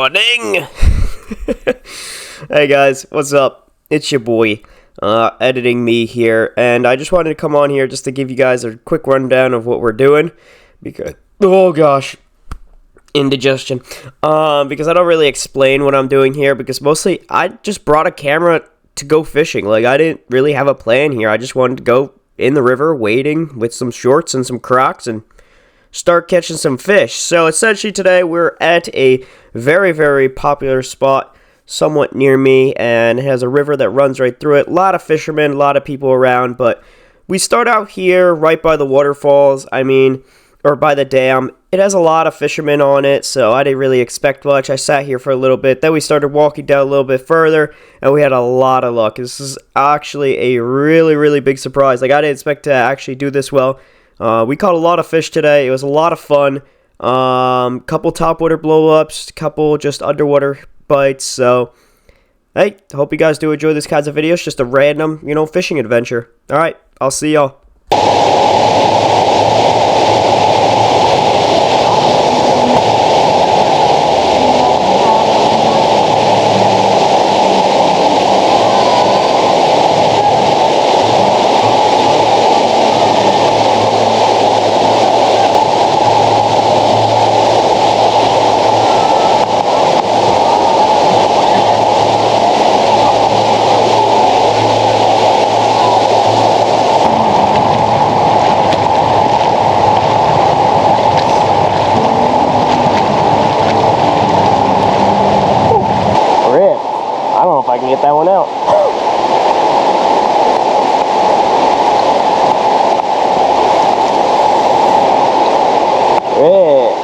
morning. Hey guys, what's up? It's your boy, editing me here, and I just wanted to come on here just to give you guys a quick rundown of what we're doing, because, oh gosh, indigestion, because I don't really explain what I'm doing here, because mostly I just brought a camera to go fishing. Like, I didn't really have a plan here. I just wanted to go in the river wading with some shorts and some Crocs and start catching some fish. So essentially today we're at a very, very popular spot somewhat near me, and it has a river that runs right through it. A lot of fishermen, a lot of people around, but we start out here right by the waterfalls, or by the dam. It has a lot of fishermen on it, so I didn't really expect much. I sat here for a little bit, then we started walking down a little bit further, and we had a lot of luck. This is actually a really, really big surprise. Like, I didn't expect to actually do this well. We caught a lot of fish today. It was a lot of fun. Couple topwater blow-ups, couple just underwater bites. So, hey, hope you guys do enjoy this kinds of videos. Just a random, fishing adventure. All right, I'll see y'all. I don't know if I can get that one out. Yeah.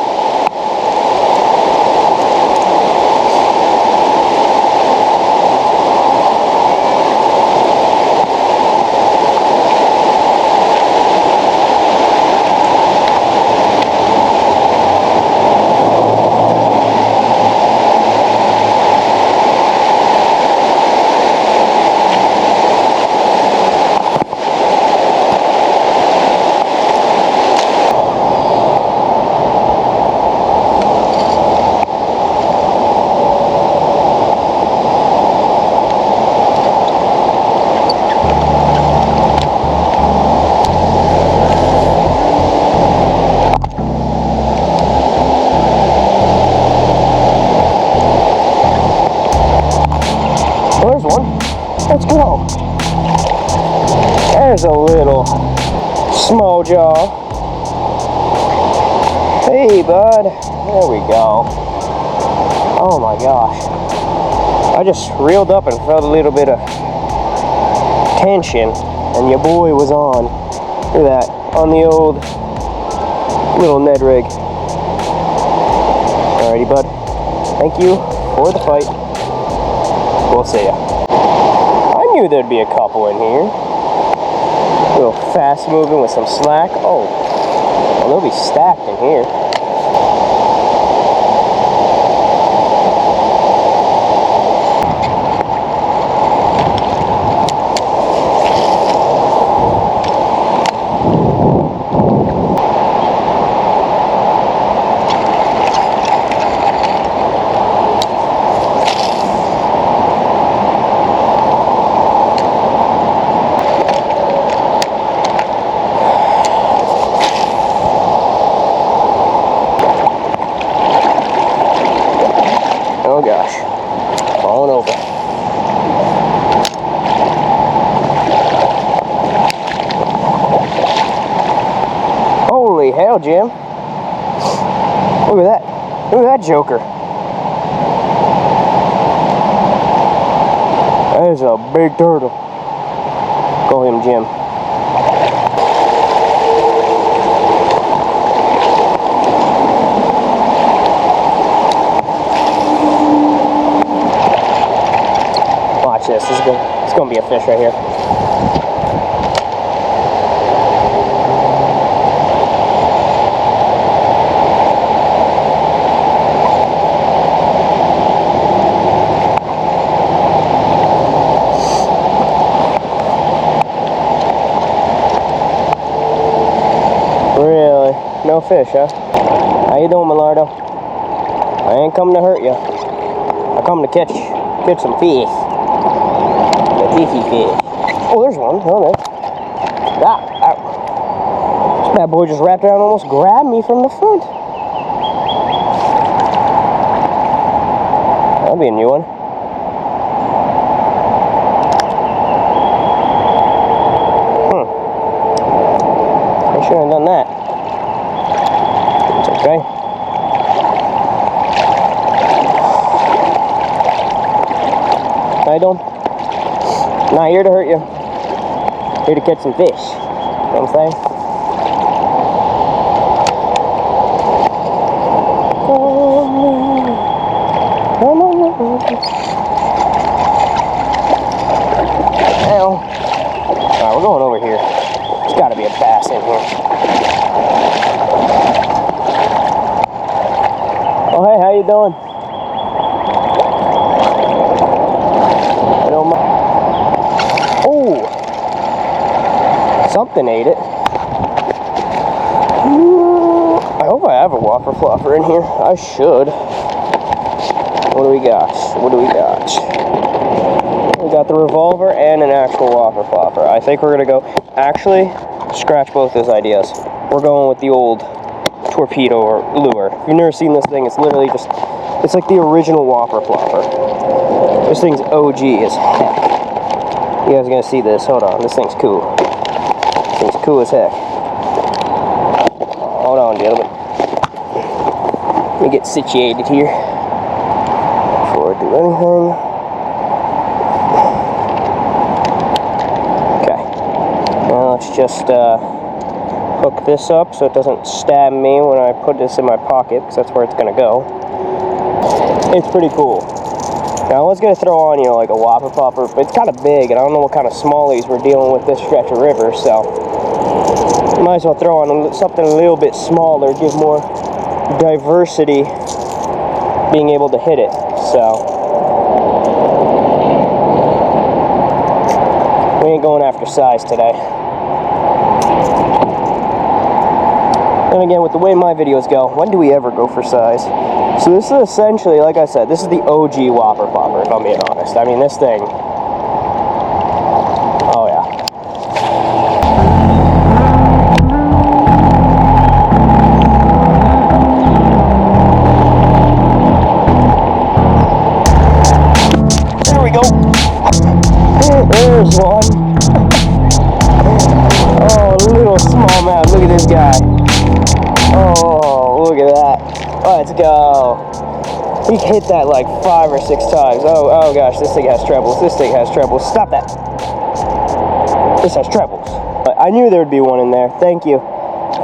There's one. Let's go. There's a little small jaw. Hey, bud. There we go. Oh my gosh. I just reeled up and felt a little bit of tension, and your boy was on. Look at that. On the old little Ned rig. Alrighty, bud. Thank you for the fight. We'll see ya. I knew there'd be a couple in here. A little fast moving with some slack. Oh, well, they'll be stacked in here. Oh gosh, falling over. Holy hell, Jim. Look at that. Look at that joker. That is a big turtle. Call him Jim. Watch this. It's gonna be a fish right here. Really? No fish, huh? How you doing, Millardo? I ain't coming to hurt you. I come to catch some fish. The fishy fish. Oh, there's one. Oh, there. Ah, ow. This bad boy just wrapped around and almost grabbed me from the front. That'll be a new one. I shouldn't have done that. It's okay. How you doing? Not here to hurt you. Here to catch some fish. You know what I'm saying? Ow. Alright, we're going over here. There's got to be a bass in here. Oh, hey, how you doing? Oh, something ate it. I hope I have a whopper flopper in here. I should. What do we got? What do we got? We got the revolver and an actual whopper flopper. I think we're gonna go. Actually, scratch both those ideas. We're going with the old torpedo or lure. If you've never seen this thing, it's literally just. It's like the original whopper flopper. This thing's OG as heck. You guys are gonna see this. Hold on, this thing's cool. This thing's cool as heck. Hold on, gentlemen. Let me get situated here before I do anything. Okay. Now let's just hook this up so it doesn't stab me when I put this in my pocket, because that's where it's gonna go. It's pretty cool. Now I was going to throw on, you know, like a whopper popper, but it's kind of big, and I don't know what kind of smallies we're dealing with this stretch of river, so might as well throw on something a little bit smaller, give more diversity being able to hit it, so we ain't going after size today. And again, with the way my videos go, when do we ever go for size? So this is essentially, like I said, this is the OG whopper popper, if I'm being honest. I mean, this thing, oh yeah. There we go. There's one. Oh, little smallmouth, look at this guy. Oh, look at that. Let's go. He hit that like 5 or 6 times. Oh gosh, this thing has trebles. This thing has trebles. Stop that. This has trebles. I knew there would be one in there. Thank you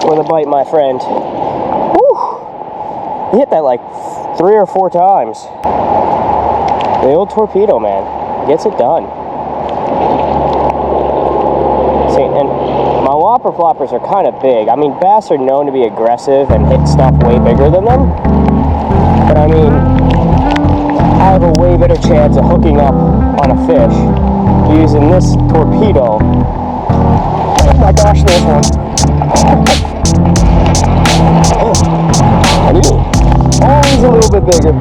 for the bite, my friend. Whew. He hit that like 3 or 4 times. The old torpedo, man. Gets it done. See, and my whopper floppers are kind of big. I mean, bass are known to be aggressive and hit stuff way bigger than them. But I mean, I have a way better chance of hooking up on a fish using this torpedo. Oh my gosh, there's one. Oh, he's a little bit bigger.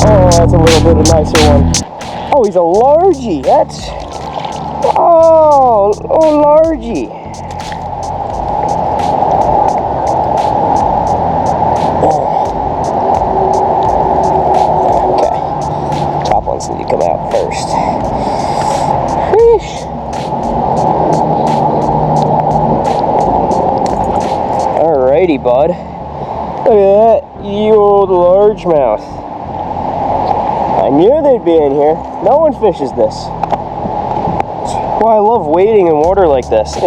Oh, that's a little bit of a nicer one. Oh, he's a largie. That's... Oh, largie. Okay. Top ones need to come out first. Sheesh. Alrighty, bud. Look at that, you old largemouth. I knew they'd be in here. No one fishes this. Well, I love wading in water like this. I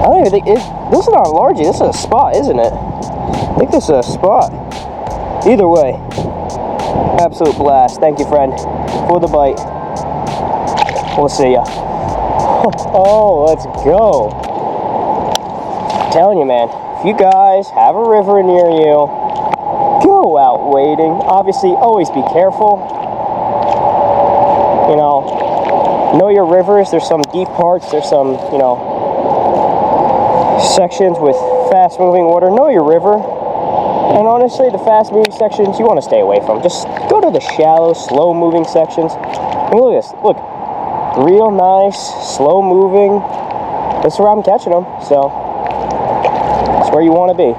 don't even think this is not a largie. This is a spot, isn't it? I think this is a spot. Either way, absolute blast. Thank you, friend, for the bite. We'll see ya. Oh, let's go. I'm telling you, man, if you guys have a river near you, go out wading. Obviously, always be careful. You know your rivers. There's some deep parts. There's some, sections with fast-moving water. Know your river. And honestly, the fast-moving sections you want to stay away from. Just go to the shallow, slow-moving sections. I mean, look at this. Look, real nice, slow-moving. This is where I'm catching them, so that's where you want to be.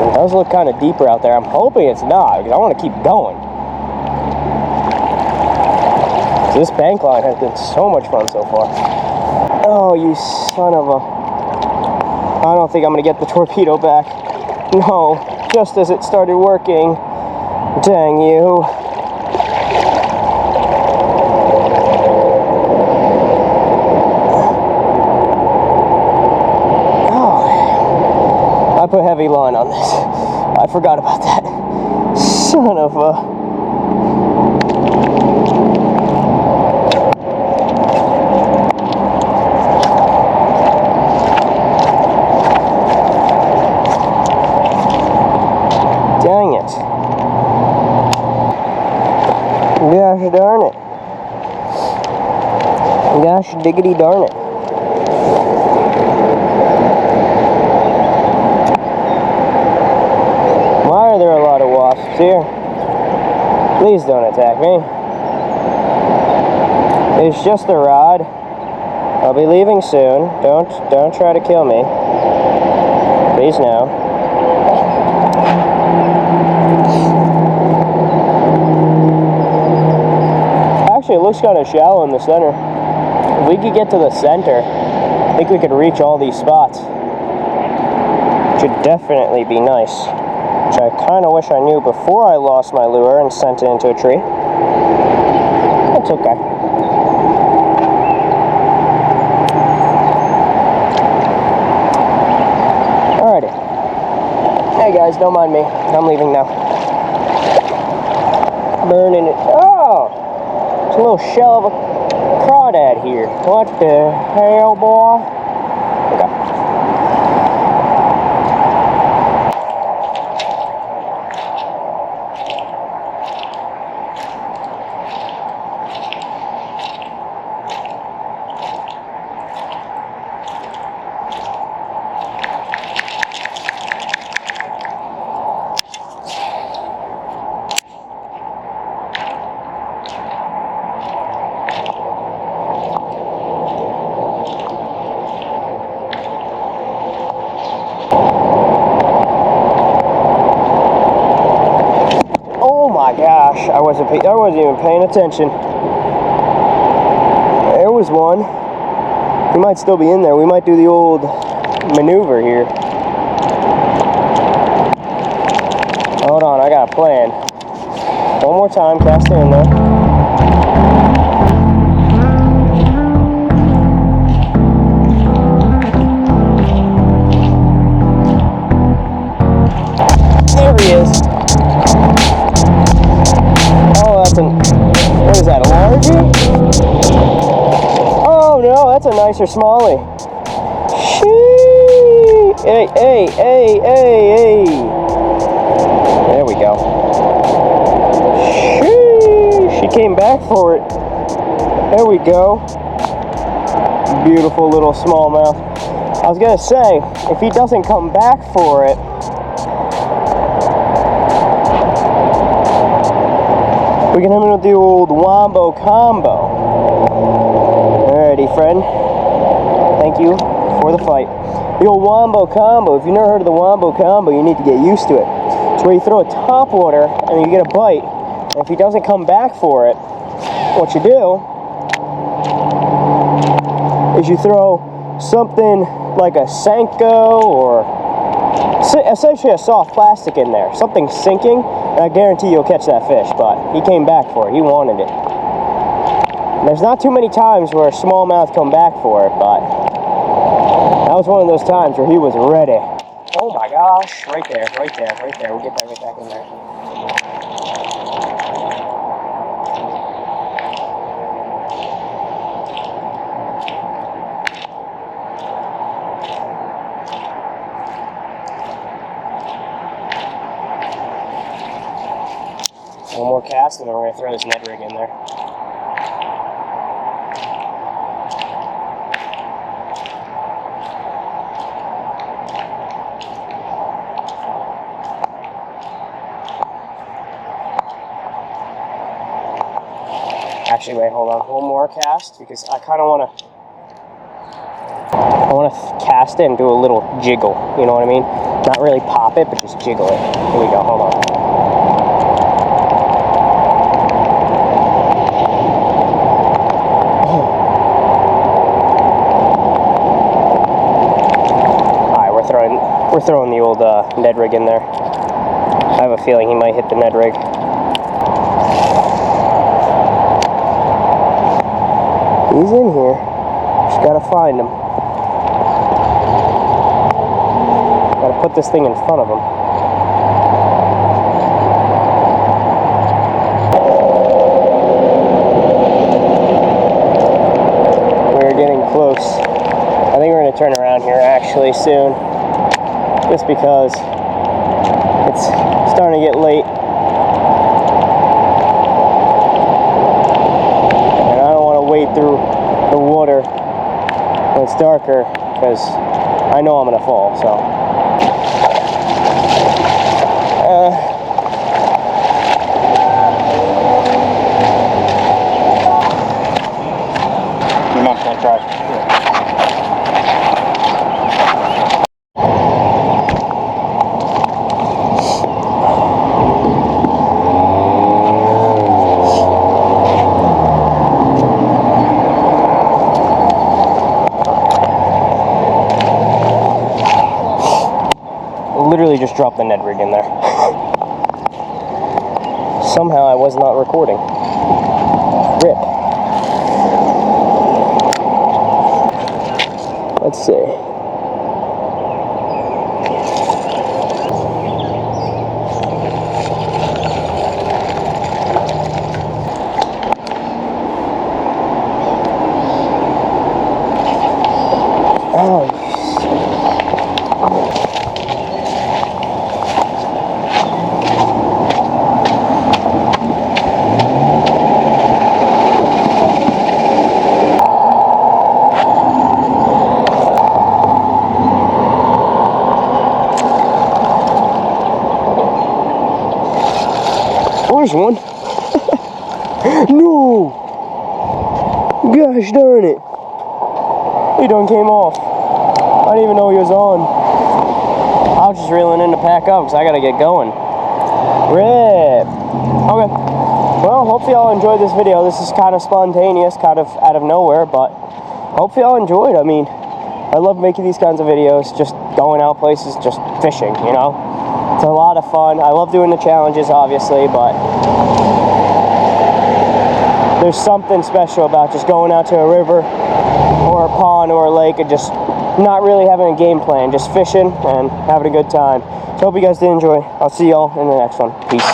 It does look kind of deeper out there. I'm hoping it's not, because I want to keep going. This bank line has been so much fun so far. Oh, you son of a... I don't think I'm going to get the torpedo back. No, just as it started working. Dang you. Oh, I put heavy line on this. I forgot about that. Son of a... Dang it. Gosh darn it. Gosh diggity darn it. Why are there a lot of wasps here? Please don't attack me. It's just a rod. I'll be leaving soon. Don't try to kill me. Please no. Actually, it looks kind of shallow in the center. If we could get to the center, I think we could reach all these spots. Which would definitely be nice. Which I kind of wish I knew before I lost my lure and sent it into a tree. That's okay. Alrighty. Hey guys, don't mind me. I'm leaving now. Burning it. Oh! It's a little shell of a crawdad here. What the hell, boy? Okay. Oh my gosh, I wasn't even paying attention. There was one. He might still be in there. We might do the old maneuver here. Hold on, I got a plan. One more time, cast it in there. There he is. Oh, that's what is that, a largie? Oh no, that's a nicer smallie. Shee! Hey, hey, hey, hey, hey. There we go. Shee! She came back for it. There we go. Beautiful little smallmouth. I was gonna say, if he doesn't come back for it, we can hit him with the old wombo combo. Alrighty, friend. Thank you for the fight. The old wombo combo. If you've never heard of the wombo combo, you need to get used to it. It's where you throw a topwater and you get a bite. And if he doesn't come back for it, what you do is you throw something like a Senko or essentially a soft plastic in there. Something sinking. And I guarantee you'll catch that fish, but he came back for it. He wanted it. And there's not too many times where a smallmouth come back for it, but that was one of those times where he was ready. Oh my gosh. Right there, right there, right there. We'll get that right back in there. One more cast and then we're going to throw this Ned rig in there. Actually, wait, hold on. One more cast, because I kind of want to cast it and do a little jiggle. You know what I mean? Not really pop it, but just jiggle it. Here we go. Hold on. We're throwing the old Ned rig in there. I have a feeling he might hit the Ned rig. He's in here. Just gotta find him. Gotta put this thing in front of him. We're getting close. I think we're gonna turn around here actually soon. Just because it's starting to get late. And I don't want to wade through the water when it's darker, because I know I'm going to fall, so. Your mom's going to try. Literally just dropped the Ned rig in there. Somehow I was not recording. Rip. Let's see. Oh. There's one. No! Gosh darn it. He done came off. I didn't even know he was on. I was just reeling in to pack up because I gotta get going. Rip. Okay. Well, hopefully y'all enjoyed this video. This is kind of spontaneous, kind of out of nowhere, but hopefully y'all enjoyed. I mean, I love making these kinds of videos, just going out places, just fishing, you know? It's a lot of fun. I love doing the challenges, obviously, but there's something special about just going out to a river or a pond or a lake and just not really having a game plan, just fishing and having a good time. So hope you guys did enjoy. I'll see y'all in the next one. Peace.